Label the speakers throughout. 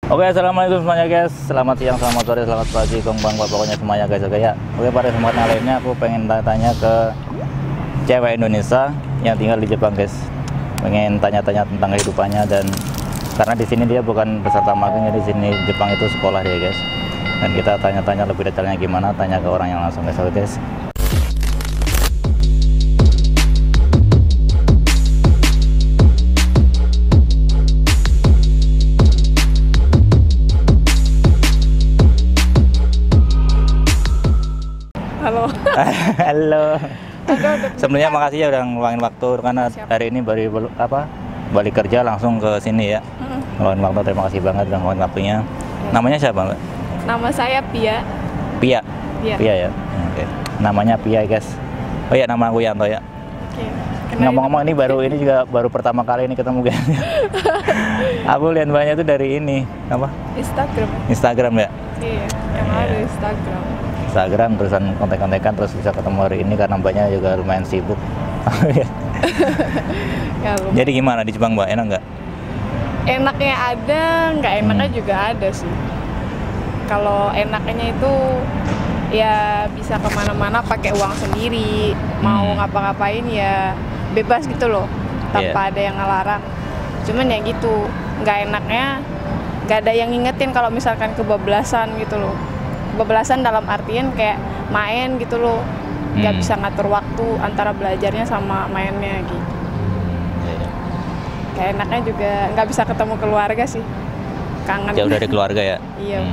Speaker 1: Oke, assalamualaikum semuanya guys. Selamat siang, selamat sore, selamat pagi, kongbang, pokoknya semuanya guys. Oke ya. Oke, pada kesempatan kali ini aku pengen tanya ke cewek Indonesia yang tinggal di Jepang guys. Pengen tanya-tanya tentang kehidupannya, dan karena di sini dia bukan peserta magang, di sini Jepang itu sekolah dia guys. Dan kita tanya-tanya lebih detailnya gimana, tanya ke orang yang langsung guys. Oke guys. Halo. Sebelumnya makasih ya udah ngeluangin waktu, karena hari ini baru balik kerja langsung ke sini ya. Ngeluangin waktu, terima kasih banget udah ngeluangin waktunya. Namanya siapa, Mbak?
Speaker 2: Nama saya Pia.
Speaker 1: Pia.
Speaker 2: Iya.
Speaker 1: Pia ya. Oke. Namanya Pia guys. Oh ya, nama aku Yanto ya.
Speaker 2: Oke.
Speaker 1: Ngomong-ngomong ini juga baru pertama kali ini ketemu guys. Aku lihat banyak tuh dari ini apa? Instagram ya.
Speaker 2: Iya. Yang ada
Speaker 1: Instagram terusan kontek-kontekan, terus bisa ketemu hari ini karena mbaknya juga lumayan sibuk.
Speaker 2: Ya,
Speaker 1: jadi gimana di Jepang, Mbak? Enak nggak?
Speaker 2: Enaknya ada, nggak enaknya juga ada sih. Kalau enaknya itu ya bisa kemana-mana pakai uang sendiri, mau ngapa-ngapain ya bebas gitu loh, tanpa ada yang ngelarang. Cuman ya gitu, nggak enaknya nggak ada yang ngingetin kalau misalkan kebablasan gitu loh. Kebablasan dalam artian kayak main gitu loh, nggak bisa ngatur waktu antara belajarnya sama mainnya gitu. Kayak enaknya juga nggak bisa ketemu keluarga sih, kangen.
Speaker 1: Jauh dari keluarga ya.
Speaker 2: Iya.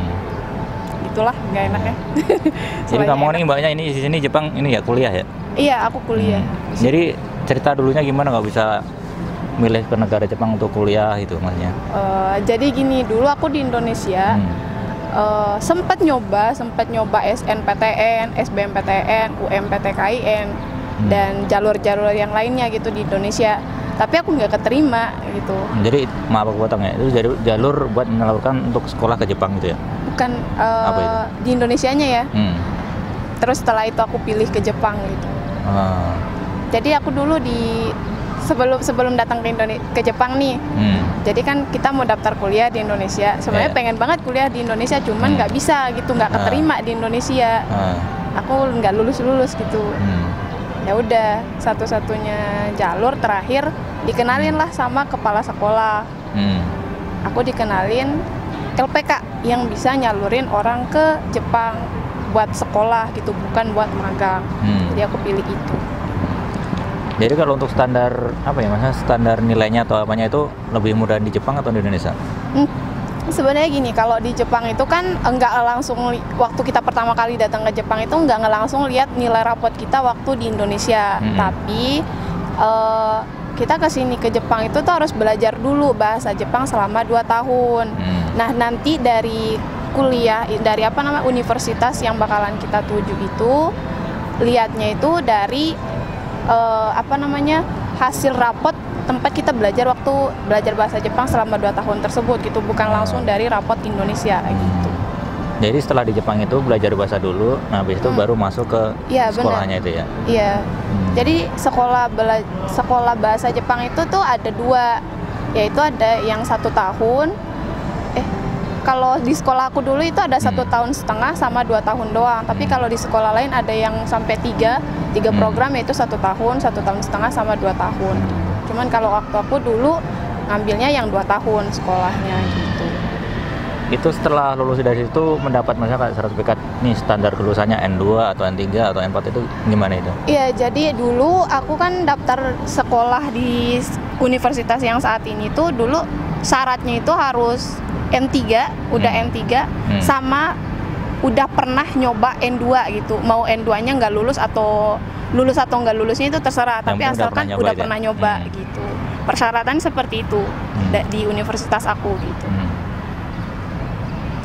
Speaker 2: Itulah nggak enaknya.
Speaker 1: Jadi kamu nih mbaknya ini di sini Jepang ini ya kuliah ya?
Speaker 2: Iya, aku kuliah.
Speaker 1: Jadi cerita dulunya gimana nggak bisa milih ke negara Jepang untuk kuliah itu maksudnya?
Speaker 2: Jadi gini, dulu aku di Indonesia. Sempat nyoba SNPTN, SBMPTN, UMPTKIN, dan jalur-jalur yang lainnya gitu di Indonesia. Tapi aku nggak keterima gitu.
Speaker 1: Jadi maaf aku potong ya, itu jalur buat menyalurkan untuk sekolah ke Jepang gitu ya?
Speaker 2: Bukan,
Speaker 1: apa itu?
Speaker 2: Di Indonesianya ya. Terus setelah itu aku pilih ke Jepang gitu. Jadi aku dulu sebelum datang ke Jepang nih, jadi kan kita mau daftar kuliah di Indonesia. Sebenarnya pengen banget kuliah di Indonesia, cuman nggak bisa gitu, nggak keterima di Indonesia. Aku nggak lulus gitu. Ya udah, satu-satunya jalur terakhir dikenalin lah sama kepala sekolah. Aku dikenalin LPK yang bisa nyalurin orang ke Jepang buat sekolah gitu, bukan buat magang. Jadi aku pilih itu.
Speaker 1: Jadi kalau untuk standar apa ya, maksudnya standar nilainya atau apanya itu lebih mudah di Jepang atau di Indonesia?
Speaker 2: Sebenarnya gini, kalau di Jepang itu kan enggak langsung, waktu kita pertama kali datang ke Jepang itu enggak langsung lihat nilai rapot kita waktu di Indonesia. Tapi kita kesini ke Jepang itu tuh harus belajar dulu bahasa Jepang selama 2 tahun. Nah, nanti dari kuliah, dari universitas yang bakalan kita tuju itu, lihatnya itu dari hasil rapot tempat kita belajar waktu belajar bahasa Jepang selama 2 tahun tersebut gitu, bukan langsung dari rapot Indonesia gitu.
Speaker 1: Jadi setelah di Jepang itu belajar bahasa dulu, nah habis itu baru masuk ke sekolahnya itu ya?
Speaker 2: Iya. Jadi sekolah bahasa Jepang itu tuh ada 2, yaitu ada yang 1 tahun. Kalau di sekolah aku dulu itu ada 1,5 tahun sama 2 tahun doang. Tapi kalau di sekolah lain ada yang sampai 3 program, yaitu 1 tahun, 1,5 tahun sama 2 tahun. Cuman kalau waktu aku dulu ngambilnya yang 2 tahun sekolahnya gitu.
Speaker 1: Itu setelah lulus dari situ mendapat misalnya sertifikat nih standar lulusannya N2 atau N3 atau N4 itu gimana itu? Iya,
Speaker 2: jadi dulu aku kan daftar sekolah di universitas yang saat ini tuh dulu syaratnya itu harus N3, udah N3 sama udah pernah nyoba N2 gitu. Mau N2-nya nggak lulus atau nggak lulusnya itu terserah, tapi asalkan udah pernah nyoba gitu. Persyaratan seperti itu di universitas aku gitu.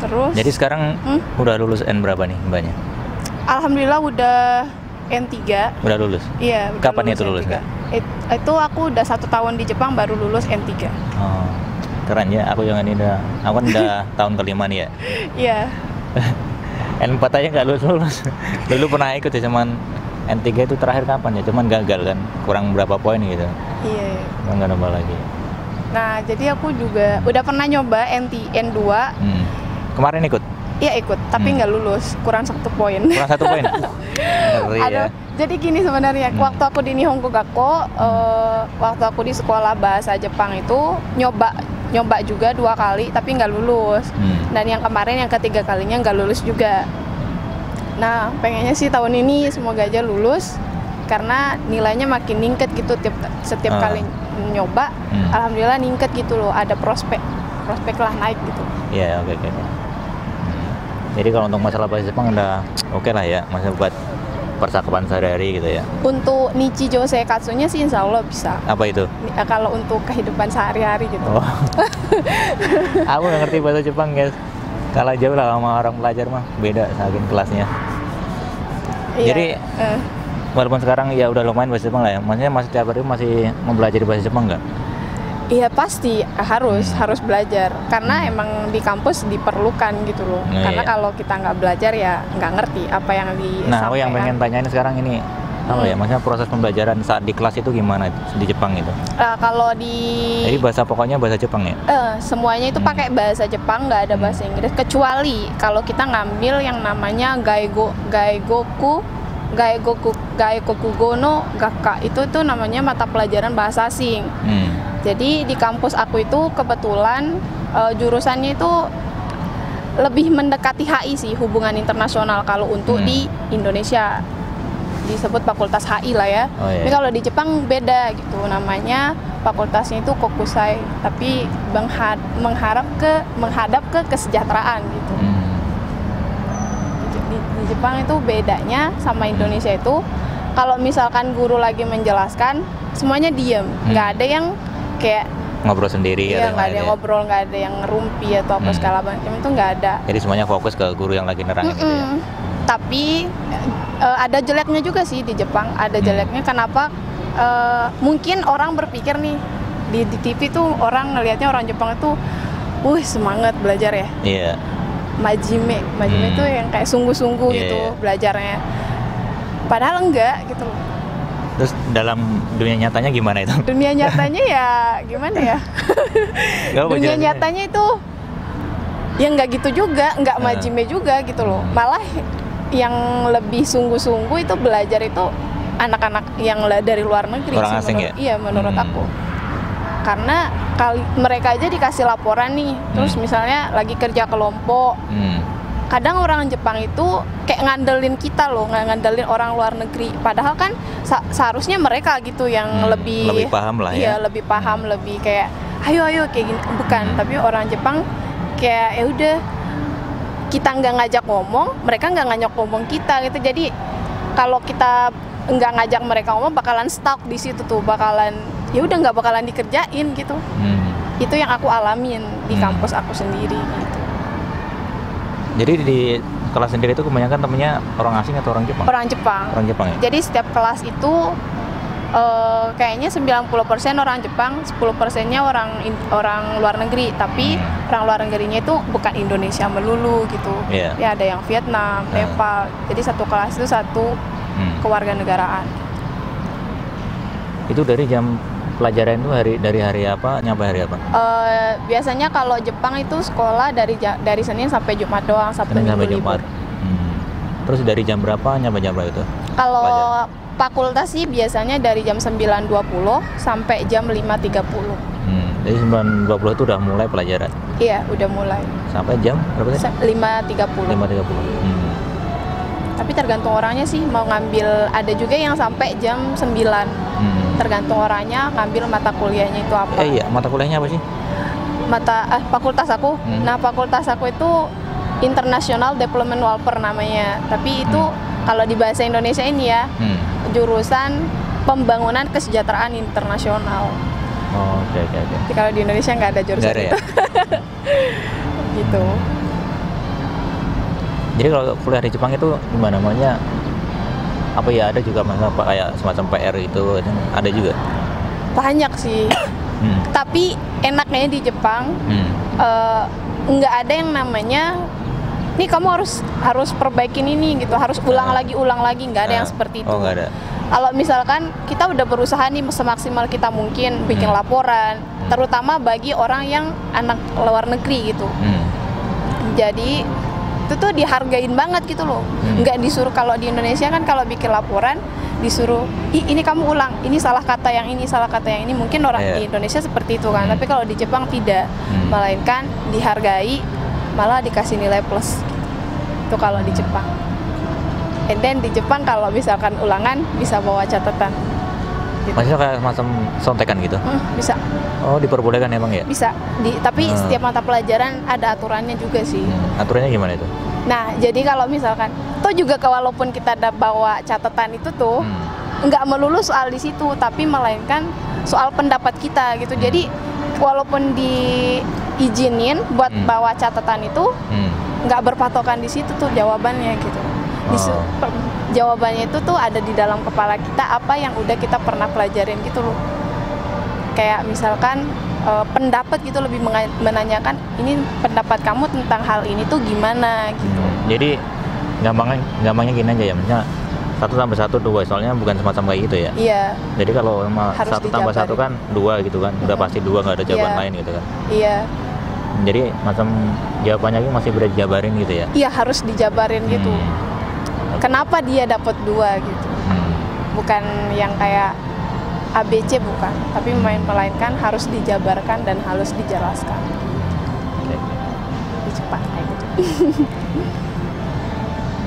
Speaker 2: Terus
Speaker 1: jadi sekarang udah lulus N berapa nih mbaknya?
Speaker 2: Alhamdulillah udah N3.
Speaker 1: Udah lulus?
Speaker 2: Iya.
Speaker 1: Kapan itu lulus kan?
Speaker 2: Itu aku udah 1 tahun di Jepang baru lulus N3.
Speaker 1: Oh, keren ya. Aku yang ini aku kan udah tahun kelima nih ya. Iya. N4 aja nggak lulus. Dulu pernah ikut ya, cuman N3 itu terakhir kapan ya? Cuman gagal kan, kurang berapa poin gitu.
Speaker 2: Iya.
Speaker 1: Nggak nambah lagi.
Speaker 2: Nah, jadi aku juga udah pernah nyoba N2.
Speaker 1: Kemarin ikut?
Speaker 2: Iya ikut, tapi nggak lulus, kurang 1 poin.
Speaker 1: Kurang 1 poin? Ngeri ya.
Speaker 2: Jadi gini sebenarnya, waktu aku di Nihongo Gakko, waktu aku di sekolah bahasa Jepang itu nyoba juga 2 kali, tapi nggak lulus. Dan yang kemarin yang ketiga kalinya nggak lulus juga. Nah, pengennya sih tahun ini semoga aja lulus, karena nilainya makin ningkat gitu setiap kali nyoba. Alhamdulillah ningkat gitu loh, ada prospek lah naik gitu.
Speaker 1: Iya, oke. Jadi kalau untuk masalah bahasa Jepang udah oke lah ya, maksudnya buat percakapan sehari-hari gitu ya.
Speaker 2: Untuk Nichijou Seikatsunya sih insya Allah bisa.
Speaker 1: Apa itu?
Speaker 2: Kalau untuk kehidupan sehari-hari gitu.
Speaker 1: Oh. Aku nggak ngerti bahasa Jepang guys. Kalah jauh lah sama orang pelajar mah, beda saking kelasnya.
Speaker 2: Iya,
Speaker 1: Jadi walaupun sekarang ya udah lumayan bahasa Jepang lah ya, maksudnya masih tiap hari masih mempelajari bahasa Jepang nggak?
Speaker 2: Iya pasti harus belajar, karena emang di kampus diperlukan gitu loh. Karena kalau kita nggak belajar ya nggak ngerti apa yang disampaikan.
Speaker 1: Nah, aku yang pengen tanyain sekarang ini apa ya, maksudnya proses pembelajaran saat di kelas itu gimana di Jepang itu?
Speaker 2: Kalau
Speaker 1: jadi bahasa pokoknya bahasa Jepang ya?
Speaker 2: Semuanya itu pakai bahasa Jepang, nggak ada bahasa Inggris, kecuali kalau kita ngambil yang namanya Gaegoku no Gakka, itu namanya mata pelajaran bahasa asing. Jadi di kampus aku itu kebetulan jurusannya itu lebih mendekati HI sih, hubungan internasional. Kalau untuk di Indonesia disebut fakultas HI lah ya. Tapi kalau di Jepang beda gitu, namanya fakultasnya itu Kokusai, tapi menghadap ke kesejahteraan gitu. Di Jepang itu bedanya sama Indonesia itu, kalau misalkan guru lagi menjelaskan semuanya diem, nggak ada yang kayak
Speaker 1: ngobrol sendiri.
Speaker 2: Iya, nggak ada yang ngobrol, nggak ada yang ngerumpi atau apa segala macam, itu nggak ada.
Speaker 1: Jadi semuanya fokus ke guru yang lagi nerangin gitu ya.
Speaker 2: Tapi ada jeleknya juga sih di Jepang, ada jeleknya. Kenapa? Mungkin orang berpikir nih di TV tuh orang ngelihatnya orang Jepang itu semangat belajar ya.
Speaker 1: Iya.
Speaker 2: Majime itu yang kayak sungguh-sungguh gitu belajarnya. Padahal enggak gitu.
Speaker 1: Terus dalam dunia nyatanya gimana itu?
Speaker 2: Dunia nyatanya ya gimana ya? Dunia nyatanya itu ya nggak gitu juga, nggak majime juga gitu loh. Malah yang lebih sungguh-sungguh itu belajar itu anak-anak yang dari luar negeri.
Speaker 1: Orang asing ya?
Speaker 2: Iya, menurut aku. Karena mereka aja dikasih laporan nih, terus misalnya lagi kerja kelompok. Kadang orang Jepang itu kayak ngandelin kita loh, nggak ngandelin orang luar negeri. Padahal kan seharusnya mereka gitu yang lebih
Speaker 1: paham lah ya.
Speaker 2: Iya, lebih paham, lebih kayak ayo kayak gini. Bukan, tapi orang Jepang kayak ya udah, kita nggak ngajak ngomong, mereka nggak ngajak ngomong kita gitu. Jadi kalau kita nggak ngajak mereka ngomong, bakalan stuck di situ tuh, bakalan ya udah nggak bakalan dikerjain gitu. Itu yang aku alamin di kampus aku sendiri gitu.
Speaker 1: Jadi di kelas sendiri itu kebanyakan temennya orang asing atau orang Jepang?
Speaker 2: Orang Jepang.
Speaker 1: Orang Jepang ya?
Speaker 2: Jadi setiap kelas itu kayaknya 90% orang Jepang, 10%-nya orang luar negeri. Tapi orang luar negerinya itu bukan Indonesia melulu gitu. Ya ada yang Vietnam, Nepal. Jadi satu kelas itu satu kewarganegaraan.
Speaker 1: Itu dari jam pelajaran itu dari hari apa nyampe hari apa?
Speaker 2: Biasanya kalau Jepang itu sekolah dari Senin sampai Jumat doang, Sabtu Minggu libur.
Speaker 1: Terus dari jam berapa nyampe jam berapa itu?
Speaker 2: Kalau fakultas sih biasanya dari jam 9.20 sampai jam 5.30.
Speaker 1: Jadi 9.20 itu udah mulai pelajaran?
Speaker 2: Iya, udah mulai.
Speaker 1: Sampai jam berapa sih?
Speaker 2: 5.30.
Speaker 1: 5.30.
Speaker 2: Tapi tergantung orangnya sih, mau ngambil, ada juga yang sampai jam 9. Tergantung orangnya ngambil mata kuliahnya itu apa.
Speaker 1: Iya, mata kuliahnya apa sih?
Speaker 2: Fakultas aku. Nah, fakultas aku itu International Development Welfare namanya. Tapi itu kalau di bahasa Indonesia ini ya, jurusan Pembangunan Kesejahteraan Internasional.
Speaker 1: Oke.
Speaker 2: Jadi kalau di Indonesia nggak ada jurusan itu. Ya? Gitu.
Speaker 1: Jadi kalau kuliah di Jepang itu gimana namanya? Apa ya, ada juga masalah kayak semacam PR itu ada juga?
Speaker 2: Banyak sih. Tapi enaknya di Jepang nggak ada yang namanya nih kamu harus perbaikin ini gitu, harus ulang lagi, nggak ada yang seperti itu.
Speaker 1: Nggak ada.
Speaker 2: Kalau misalkan kita udah berusaha nih semaksimal kita mungkin bikin laporan, terutama bagi orang yang anak luar negeri gitu. Jadi itu tuh dihargain banget gitu loh. Nggak disuruh, kalau di Indonesia kan kalau bikin laporan disuruh, ini kamu ulang, ini salah kata yang ini, salah kata yang ini. Mungkin orang di Indonesia seperti itu kan, tapi kalau di Jepang tidak, melainkan dihargai, malah dikasih nilai plus gitu. Itu kalau di Jepang. And then di Jepang kalau misalkan ulangan bisa bawa catatan gitu.
Speaker 1: Maksudnya kayak macam sontekan gitu?
Speaker 2: Bisa.
Speaker 1: Oh, diperbolehkan emang ya?
Speaker 2: Bisa, tapi setiap mata pelajaran ada aturannya juga sih.
Speaker 1: Aturannya gimana itu?
Speaker 2: Nah, jadi kalau misalkan toh juga walaupun kita ada bawa catatan itu tuh nggak melulu soal di situ, tapi melainkan soal pendapat kita gitu. Jadi walaupun diizinin buat bawa catatan itu nggak berpatokan di situ tuh jawabannya gitu. Jawabannya itu tuh ada di dalam kepala kita, apa yang udah kita pernah pelajarin gitu loh. Kayak misalkan pendapat gitu, lebih menanyakan ini pendapat kamu tentang hal ini tuh gimana gitu.
Speaker 1: Jadi gampangnya gini aja ya, maksudnya 1+1 2, soalnya bukan semacam kayak gitu ya.
Speaker 2: Iya.
Speaker 1: Jadi kalau 1+1 kan 2 gitu kan, udah pasti 2, nggak ada jawaban lain gitu kan.
Speaker 2: Iya.
Speaker 1: Jadi macam jawabannya itu masih bisa dijabarin gitu ya.
Speaker 2: Iya, harus dijabarin gitu. Kenapa dia dapat 2 gitu. Bukan yang kayak ABC, bukan, tapi melainkan harus dijabarkan dan harus dijelaskan. Di Jepang kayak gitu.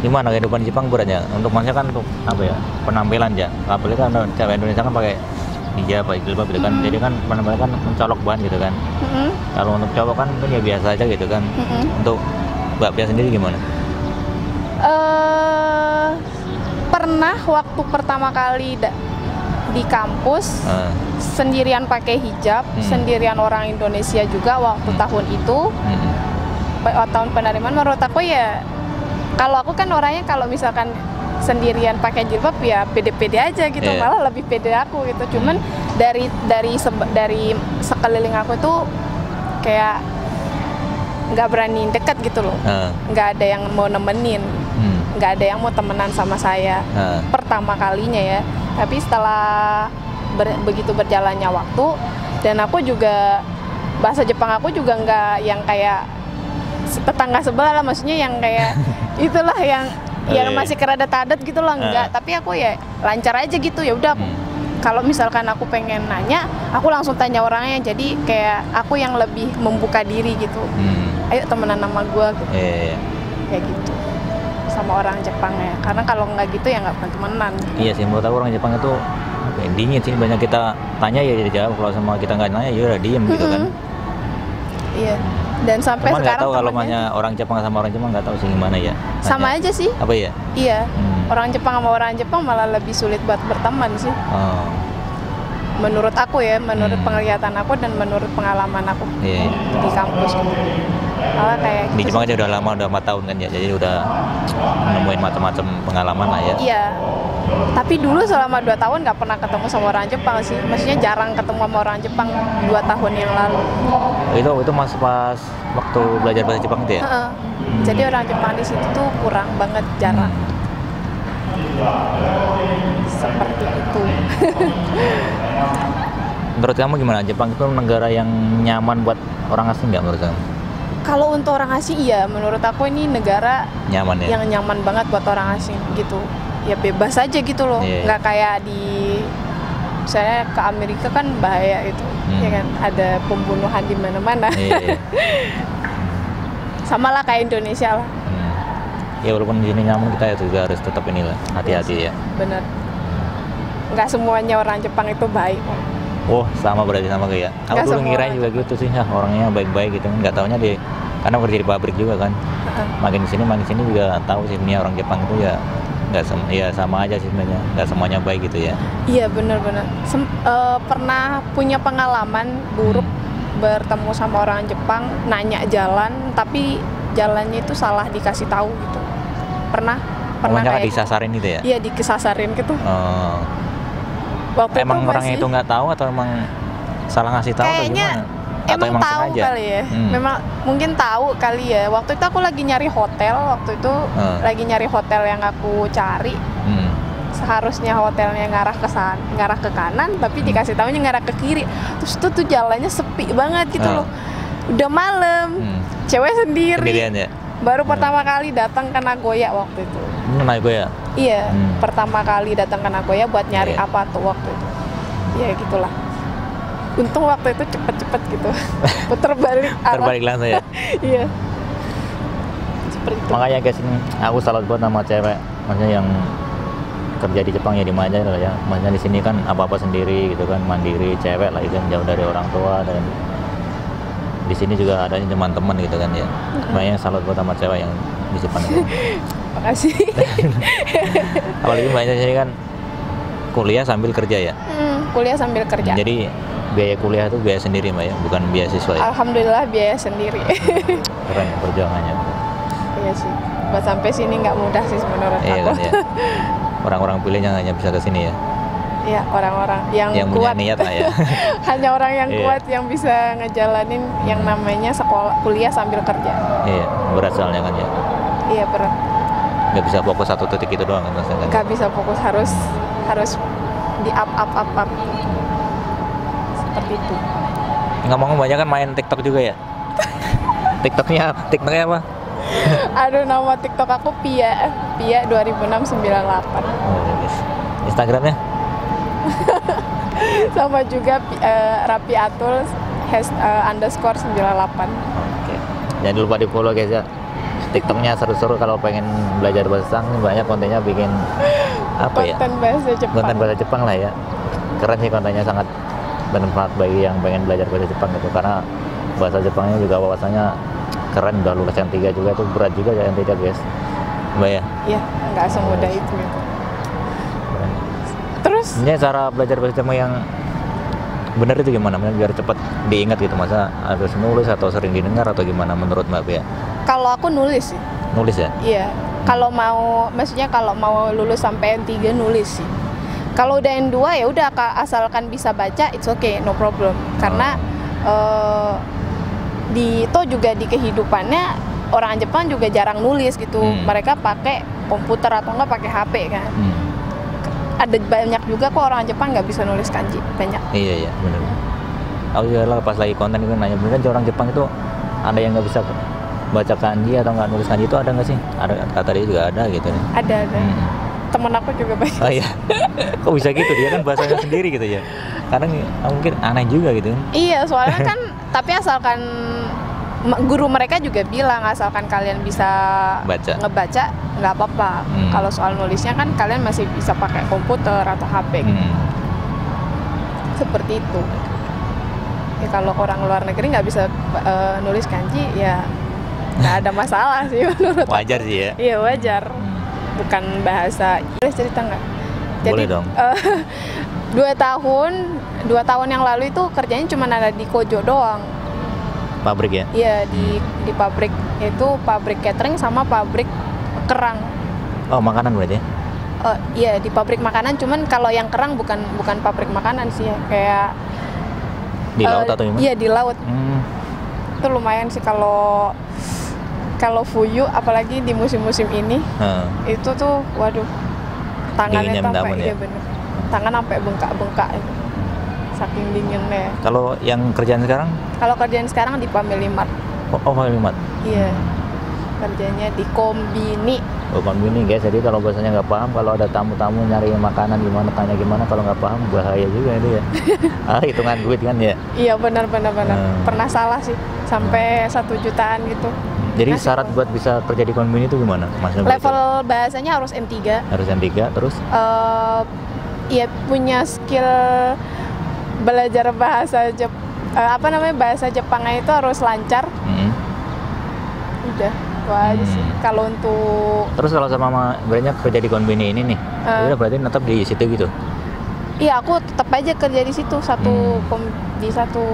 Speaker 1: Gimana kehidupan di Jepang berarti? Untuk maksudnya kan untuk apa ya, penampilan ya. Apalagi kan cewek Indonesia kan pakai hijab, jilbab gitu kan. Jadi kan penampilan kan mencolok banget gitu kan. Kalau untuk cowok kan ya biasa aja gitu kan. Untuk Mbak Pia sendiri gimana?
Speaker 2: Pernah waktu pertama kali di kampus sendirian pakai hijab, sendirian orang Indonesia juga waktu tahun itu. Tahun penerimaan menurut aku ya, kalau aku kan orangnya kalau misalkan sendirian pakai jilbab ya pede-pede aja gitu, malah lebih pede aku gitu. Cuman dari sekeliling aku tuh kayak nggak berani dekat gitu loh, nggak ada yang mau nemenin, nggak ada yang mau temenan sama saya pertama kalinya ya. Tapi setelah begitu berjalannya waktu, dan aku juga bahasa Jepang aku juga nggak yang kayak tetangga sebelah lah, maksudnya yang kayak itulah yang masih keradat-adat gitu loh, enggak. Tapi aku ya lancar aja gitu, ya udah. Kalau misalkan aku pengen nanya, aku langsung tanya orangnya. Jadi kayak aku yang lebih membuka diri gitu. Ayo temenan sama gue gitu. Kayak gitu sama orang Jepang ya. Karena kalau nggak gitu ya nggak akan temenan.
Speaker 1: Iya sih, menurut aku orang Jepang itu dingin sih. Banyak kita tanya ya dia jawab. Kalau sama kita nggak nanya ya udah diem gitu kan.
Speaker 2: Iya. Dan sampai
Speaker 1: cuman
Speaker 2: sekarang
Speaker 1: nggak tahu kalau namanya orang Jepang sama orang Jepang nggak tahu sih gimana ya.
Speaker 2: Sama aja sih.
Speaker 1: Apa ya?
Speaker 2: Iya. Orang Jepang sama orang Jepang malah lebih sulit buat berteman sih. Menurut aku ya, menurut penglihatan aku dan menurut pengalaman aku di kampus. Malah kayak
Speaker 1: di Jepang aja udah lama, udah 4 tahun kan ya, jadi udah nemuin macam-macam pengalaman lah ya.
Speaker 2: Iya. Tapi dulu selama 2 tahun nggak pernah ketemu sama orang Jepang sih. Maksudnya jarang ketemu sama orang Jepang 2 tahun yang lalu.
Speaker 1: Itu masih pas waktu belajar bahasa Jepang itu ya?
Speaker 2: Jadi orang Jepang di situ tuh kurang banget, jarang. Seperti itu.
Speaker 1: Menurut kamu gimana? Jepang itu negara yang nyaman buat orang asing nggak menurut kamu?
Speaker 2: Kalau untuk orang asing iya, menurut aku ini negara
Speaker 1: nyaman ya?
Speaker 2: Yang nyaman banget buat orang asing gitu. Ya bebas aja gitu loh, nggak kayak di saya ke Amerika kan bahaya itu, ya kan ada pembunuhan di mana-mana. Sama lah kayak Indonesia lah.
Speaker 1: Ya walaupun di sini nyaman, kita juga harus tetap inilah hati-hati ya.
Speaker 2: Bener. Nggak semuanya orang Jepang itu baik.
Speaker 1: Oh sama berarti sama kayak. Aku dulu ngira juga gitu sih, ya orangnya baik-baik gitu. Nggak taunya karena kerja di pabrik juga kan. Makin sini juga tahu sih dunia orang Jepang itu ya. Ya sama aja sih sebenarnya, nggak semuanya baik gitu ya. Iya
Speaker 2: benar-benar. Pernah punya pengalaman buruk bertemu sama orang Jepang, nanya jalan tapi jalannya itu salah dikasih tahu gitu. Pernah
Speaker 1: kayak disasarin gitu ya?
Speaker 2: Iya, disasarin gitu.
Speaker 1: Waktu emang orangnya itu nggak tahu atau emang salah ngasih tahu atau gimana? Atau emang
Speaker 2: tahu
Speaker 1: sengaja?
Speaker 2: Kali ya. Memang mungkin tahu kali ya. Waktu itu aku lagi nyari hotel, lagi nyari hotel yang aku cari. seharusnya hotelnya ngarah ke kanan, tapi dikasih tahunya ngarah ke kiri. Terus tuh jalannya sepi banget gitu loh. Udah malam, cewek
Speaker 1: Sendirian ya?
Speaker 2: Baru pertama kali datang ke Nagoya waktu itu.
Speaker 1: Nagoya?
Speaker 2: Iya, pertama kali datang ke Nagoya buat nyari apa tuh waktu itu. Ya gitulah. Untung waktu itu cepet-cepet gitu. Puter balik arah.
Speaker 1: Terbalik langsung ya?
Speaker 2: Iya. Seperti itu.
Speaker 1: Makanya guys, ini aku salut buat nama cewek. Maksudnya yang kerja di Jepang ya di mana lah ya. Maksudnya di sini kan apa-apa sendiri gitu kan, mandiri, cewek lah itu jauh dari orang tua, dan di sini juga ada teman-teman gitu kan ya. Makanya salut buat sama cewek yang di Jepang itu.
Speaker 2: Makasih.
Speaker 1: Apalagi banyak sini kan kuliah sambil kerja ya.
Speaker 2: Kuliah sambil kerja.
Speaker 1: Jadi biaya kuliah itu biaya sendiri Mbak ya, bukan beasiswa ya.
Speaker 2: Alhamdulillah biaya sendiri.
Speaker 1: Keren ya perjuangannya.
Speaker 2: Iya sih. Buat sampai sini nggak mudah sih menurut aku.
Speaker 1: Kan, ya. Orang-orang pilihnya hanya bisa ke sini ya.
Speaker 2: Iya, orang-orang yang
Speaker 1: punya
Speaker 2: kuat.
Speaker 1: niat lah ya.
Speaker 2: Hanya orang yang kuat yang bisa ngejalanin yang namanya kuliah sambil kerja.
Speaker 1: Iya, berat soalnya kan ya.
Speaker 2: Iya, berat.
Speaker 1: Nggak bisa fokus satu titik itu doang kan maksudnya.
Speaker 2: Nggak bisa fokus, harus di up. Seperti itu.
Speaker 1: Ngomong banyak kan main TikTok juga ya. TikToknya apa?
Speaker 2: Aduh, nama TikTok aku Pia 2698.
Speaker 1: Instagramnya?
Speaker 2: Sama juga Rapi Atul _98.
Speaker 1: Oke. Jangan lupa di follow guys ya. TikToknya seru-seru kalau pengen belajar bahasa Jepang, banyak kontennya bikin
Speaker 2: konten bahasa Jepang.
Speaker 1: Konten bahasa Jepang lah ya. Keren sih, kontennya sangat bermanfaat bagi yang pengen belajar bahasa Jepang gitu, karena bahasa Jepangnya juga wawasannya keren. Udah lulus yang 3 juga, itu berat juga ya yang 3 guys Mbak ya.
Speaker 2: Iya, nggak semudah itu gitu. Terus
Speaker 1: ini cara belajar bahasa Jepang yang benar itu gimana biar cepat diingat gitu, masa harus nulis atau sering didengar atau gimana menurut Mbak ya?
Speaker 2: Kalau aku nulis sih.
Speaker 1: Nulis ya?
Speaker 2: Iya. Maksudnya kalau mau lulus sampai N3 nulis sih. Kalau udah N2 ya udah, asalkan bisa baca it's okay, no problem. Karena juga di kehidupannya orang Jepang juga jarang nulis gitu. Mereka pakai komputer atau enggak pakai HP kan. Ada banyak juga kok orang Jepang nggak bisa nulis kanji, banyak.
Speaker 1: Iya benar. Aku juga lah pas lagi konten itu nanya, bener kan orang Jepang itu ada yang nggak bisa baca kanji atau nggak nulis kanji, itu ada nggak sih? Ada, kata dia juga ada gitu nih.
Speaker 2: Ada. Temen aku juga banyak.
Speaker 1: Oh iya. Kok bisa gitu, dia kan bahasanya sendiri gitu ya. Kadang mungkin aneh juga gitu.
Speaker 2: Iya, soalnya kan tapi asalkan guru mereka juga bilang asalkan kalian bisa ngebaca nggak apa-apa. Kalau soal nulisnya kan kalian masih bisa pakai komputer atau HP gitu. Seperti itu. Ya kalau orang luar negeri nggak bisa nulis kanji ya nggak ada masalah sih menurut
Speaker 1: wajar
Speaker 2: aku.
Speaker 1: Sih ya.
Speaker 2: Iya wajar. Bukan bahasa. Boleh cerita nggak?
Speaker 1: Boleh dong.
Speaker 2: 2 tahun yang lalu itu kerjanya cuma ada di Kojo doang.
Speaker 1: Pabrik ya?
Speaker 2: Iya, di pabrik, itu pabrik catering sama pabrik kerang.
Speaker 1: Oh, makanan berarti ya?
Speaker 2: Iya, di pabrik makanan, cuman kalau yang kerang bukan pabrik makanan sih ya, kayak
Speaker 1: di laut atau gimana?
Speaker 2: Iya, di laut. Itu lumayan sih kalau fuyu, apalagi di musim-musim ini. Itu tuh waduh, tangannya sampai ya bener. Tangan sampai bengkak-bengkak itu. Saking dinginnya.
Speaker 1: Kalau yang kerjaan sekarang?
Speaker 2: Kalau kerjaan sekarang di Family Mart.
Speaker 1: Oh, Family Mart.
Speaker 2: Iya. Kerjanya di Kombini.
Speaker 1: Oh, Kombini guys. Jadi kalau bahasanya nggak paham, kalau ada tamu-tamu nyari makanan gimana, tanya gimana, kalau nggak paham bahaya juga itu ya. Hitungan duit kan ya.
Speaker 2: Iya, benar. Pernah salah sih sampai 1 jutaan gitu.
Speaker 1: Jadi syarat buat bisa kerja di Kombini itu gimana?
Speaker 2: Level bahasanya harus N3.
Speaker 1: Harus N3 terus?
Speaker 2: Iya, punya skill belajar bahasa bahasa Jepangnya itu harus lancar. Udah, itu aja sih. Kalau untuk
Speaker 1: terus kalau sama brandnya kerja di Kombini ini nih, udah berarti tetap di situ gitu?
Speaker 2: Iya, aku tetap aja kerja di situ di satu.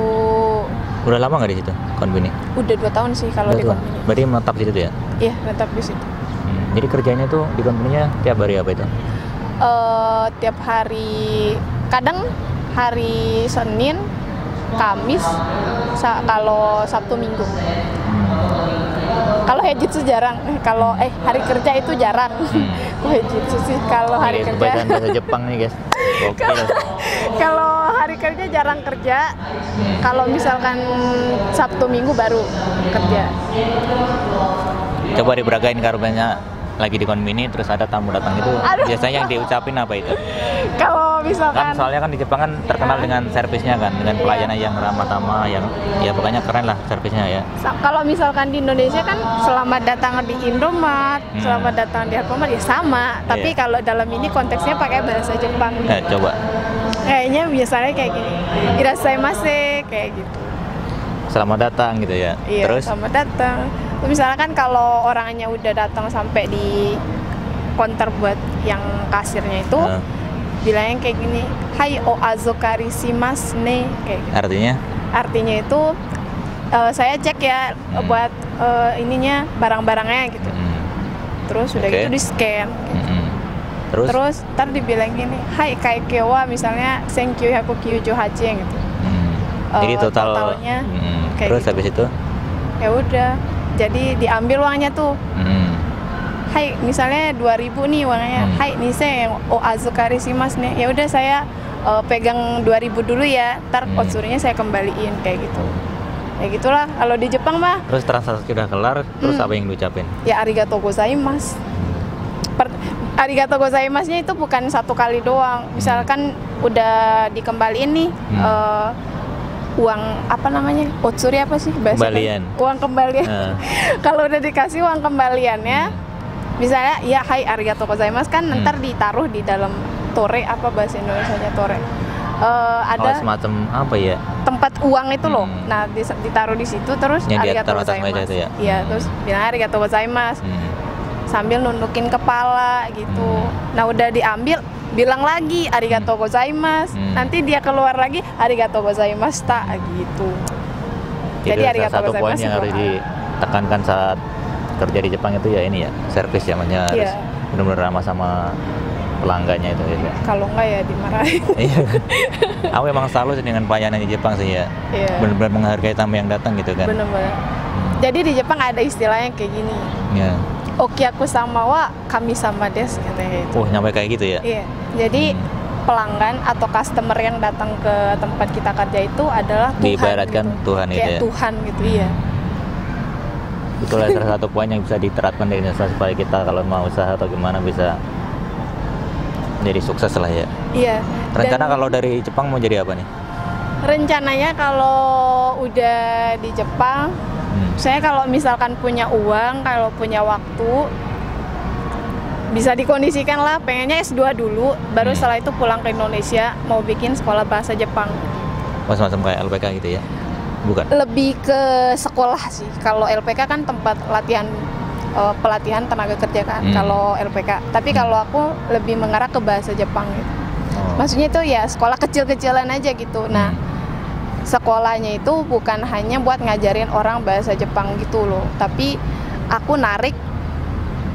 Speaker 1: Udah lama nggak di situ Kombini?
Speaker 2: Udah 2 tahun sih kalau di Kombini.
Speaker 1: Berarti menetap di situ ya?
Speaker 2: Iya, menetap di situ.
Speaker 1: Jadi kerjanya tuh di Kombininya tiap hari apa itu?
Speaker 2: Tiap hari, kadang hari Senin, Kamis, kalau Sabtu Minggu. Kalau hejitsu jarang. Kalau hari kerja itu jarang. Kok hejitsu sih? Kalau hari kerja.
Speaker 1: Bacaan bahasa Jepang nih guys. Oke.
Speaker 2: Kalau hari kerja jarang kerja. Kalau misalkan Sabtu Minggu baru kerja.
Speaker 1: Coba diperagain karubannya lagi di konbini terus ada tamu datang itu.
Speaker 2: Aduh.
Speaker 1: Biasanya yang diucapin apa itu?
Speaker 2: Kalau misalkan
Speaker 1: Kan soalnya kan di Jepang kan terkenal dengan servisnya kan, dengan pelayanan yang ramah tamah, yang ya pokoknya keren lah servisnya ya.
Speaker 2: Kalau misalkan di Indonesia kan selamat datang di Indomart, selamat datang di Alfamart ya sama. Tapi kalau dalam ini konteksnya pakai bahasa Jepang.
Speaker 1: Coba.
Speaker 2: Kayaknya biasanya kayak gini. Irashaimase kayak gitu.
Speaker 1: Selamat datang gitu ya.
Speaker 2: Iya,
Speaker 1: Terus
Speaker 2: selamat datang. Misalnya kan kalau orangnya udah datang sampai di counter buat yang kasirnya itu bilangnya kayak gini, Hai o azokari shimasu ne kayak gitu. Artinya itu saya cek ya buat ininya barang-barangnya gitu. Terus udah gitu di scan gitu. Terus ntar dibilang gini, Hai kaikewa misalnya 1998 yen gitu.
Speaker 1: Jadi totalnya terus
Speaker 2: gitu.
Speaker 1: habis itu
Speaker 2: Ya udah, jadi diambil uangnya tuh. Hai, misalnya 2.000 nih uangnya. Hai, nise o azukari shimasu nih. Ya udah saya pegang 2.000 dulu ya. Ntar otsurinya saya kembaliin kayak gitu. Ya gitulah kalau di Jepang mah.
Speaker 1: Terus transaksi udah kelar, terus apa yang diucapin? Ya
Speaker 2: arigatou gozaimasu. Arigatou gozaimasu-nya itu bukan satu kali doang. Misalkan udah dikembaliin nih uang apa namanya? Otsuri apa sih bahasa?
Speaker 1: Kembalian.
Speaker 2: Uang kembalian. Kalau udah dikasih uang kembaliannya, misalnya ya hai arigatou gozaimasu kan ntar ditaruh di dalam tore, apa bahasa Indonesianya tore? Ada
Speaker 1: semacam apa ya?
Speaker 2: Tempat uang itu loh. Nah, ditaruh di situ terus
Speaker 1: arigatou gozaimasu ya.
Speaker 2: Iya, terus bilang arigatou gozaimasu. Sambil nundukin kepala gitu. Nah, udah diambil bilang lagi arigatou gozaimasu. Nanti dia keluar lagi arigatou gozaimasu ta gitu. Jadi arigatou
Speaker 1: satu poin
Speaker 2: gozaimasu
Speaker 1: yang harus ditekankan saat kerja di Jepang itu ya ini ya, servis ya, namanya harus benar-benar ramah sama pelanggannya itu ya.
Speaker 2: Kalau enggak ya dimarahin.
Speaker 1: Iya. Aku emang salut sih dengan pelayanan di Jepang sih ya. Benar-benar menghargai tamu yang datang gitu kan.
Speaker 2: Benar-benar. Jadi di Jepang ada istilahnya kayak gini.
Speaker 1: Iya.
Speaker 2: Okiaku sama wa kami sama des katanya gitu.
Speaker 1: Nyampe kayak gitu ya?
Speaker 2: Iya. Jadi pelanggan atau customer yang datang ke tempat kita kerja itu adalah Tuhan.
Speaker 1: Diibaratkan gitu. Tuhan itu
Speaker 2: kayak
Speaker 1: ya?
Speaker 2: Tuhan gitu, iya.
Speaker 1: Itulah salah satu poin yang bisa diterapkan di Indonesia supaya kita kalau mau usaha atau gimana bisa jadi sukses lah ya.
Speaker 2: Iya.
Speaker 1: Rencana kalau dari Jepang mau jadi apa nih?
Speaker 2: Rencananya kalau udah di Jepang, saya kalau misalkan punya uang, kalau punya waktu, bisa dikondisikan lah, pengennya S2 dulu, baru setelah itu pulang ke Indonesia, mau bikin sekolah bahasa Jepang.
Speaker 1: Semacam kayak LPK gitu ya? Bukan?
Speaker 2: Lebih ke sekolah sih. Kalau LPK kan tempat latihan pelatihan tenaga kerja kan, kalau LPK. Tapi kalau aku lebih mengarah ke bahasa Jepang gitu. Maksudnya itu ya sekolah kecil-kecilan aja gitu. Nah, sekolahnya itu bukan hanya buat ngajarin orang bahasa Jepang gitu loh, tapi aku narik,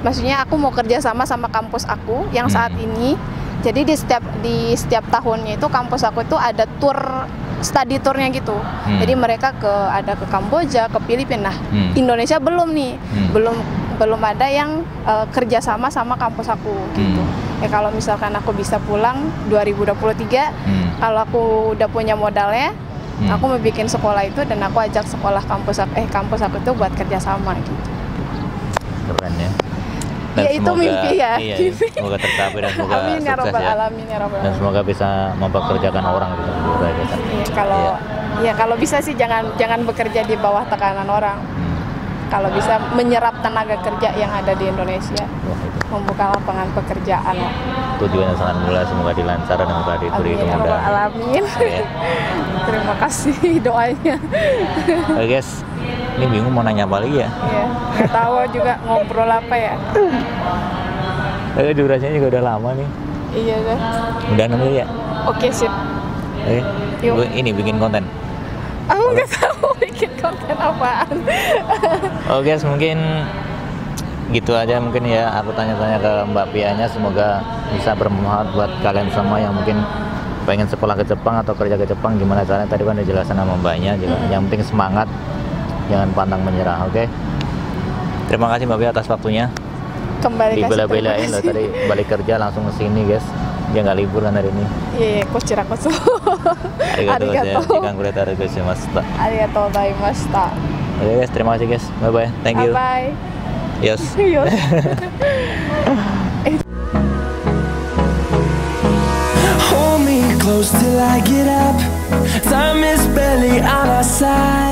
Speaker 2: maksudnya aku mau kerja sama kampus aku yang saat ini. Jadi di setiap tahunnya itu kampus aku itu ada tour, study tournya gitu. Jadi mereka ada ke Kamboja, ke Filipina. Nah, Indonesia belum nih, belum ada yang kerja sama kampus aku gitu. Ya kalau misalkan aku bisa pulang 2023, kalau aku udah punya modalnya, aku mau bikin sekolah itu dan aku ajak kampus aku itu buat kerja sama gitu.
Speaker 1: Keren ya.
Speaker 2: Dan ya semoga, itu mimpi ya.
Speaker 1: Iya, semoga tercapai dan semoga
Speaker 2: amin,
Speaker 1: sukses ya.
Speaker 2: Alamin, ya
Speaker 1: dan semoga bisa mempekerjakan orang gitu.
Speaker 2: Iya, kalau bisa sih jangan bekerja di bawah tekanan orang. Kalau bisa menyerap tenaga kerja yang ada di Indonesia, membuka lapangan pekerjaan.
Speaker 1: Tujuannya sangat mulia, semoga dilancar dan semoga diberi kemudahan.
Speaker 2: Alamin. Terima kasih doanya.
Speaker 1: Oke guys, ini bingung mau nanya apa lagi ya?
Speaker 2: Iya, nggak tahu juga ngobrol apa ya.
Speaker 1: Durasinya juga udah lama nih.
Speaker 2: Iya kan.
Speaker 1: Udah nemu ya?
Speaker 2: Oke sip.
Speaker 1: Ini bikin konten.
Speaker 2: Aku nggak tahu bikin konten apaan.
Speaker 1: Oke guys, mungkin gitu aja mungkin ya. Aku tanya-tanya ke Mbak Pianya, semoga bisa bermanfaat buat kalian semua yang mungkin pengen sekolah ke Jepang atau kerja ke Jepang. Gimana caranya tadi kan dijelasin sama Mbaknya juga. Yang penting semangat, jangan pantang menyerah. Oke. Terima kasih Mbak Bea atas waktunya.
Speaker 2: Kembali kasih
Speaker 1: Dibela-belain loh tadi balik kerja langsung ke sini guys. Dia nggak libur kan hari ini.
Speaker 2: Iya, kochirakoso.
Speaker 1: Arigatou gozaimashita.
Speaker 2: Arigatou gozaimashita.
Speaker 1: Oke guys, terima kasih guys. Bye bye. Thank you.
Speaker 2: Bye.
Speaker 1: Yes.
Speaker 2: Yes.
Speaker 3: Hold me close till I get up. Time is barely on our side.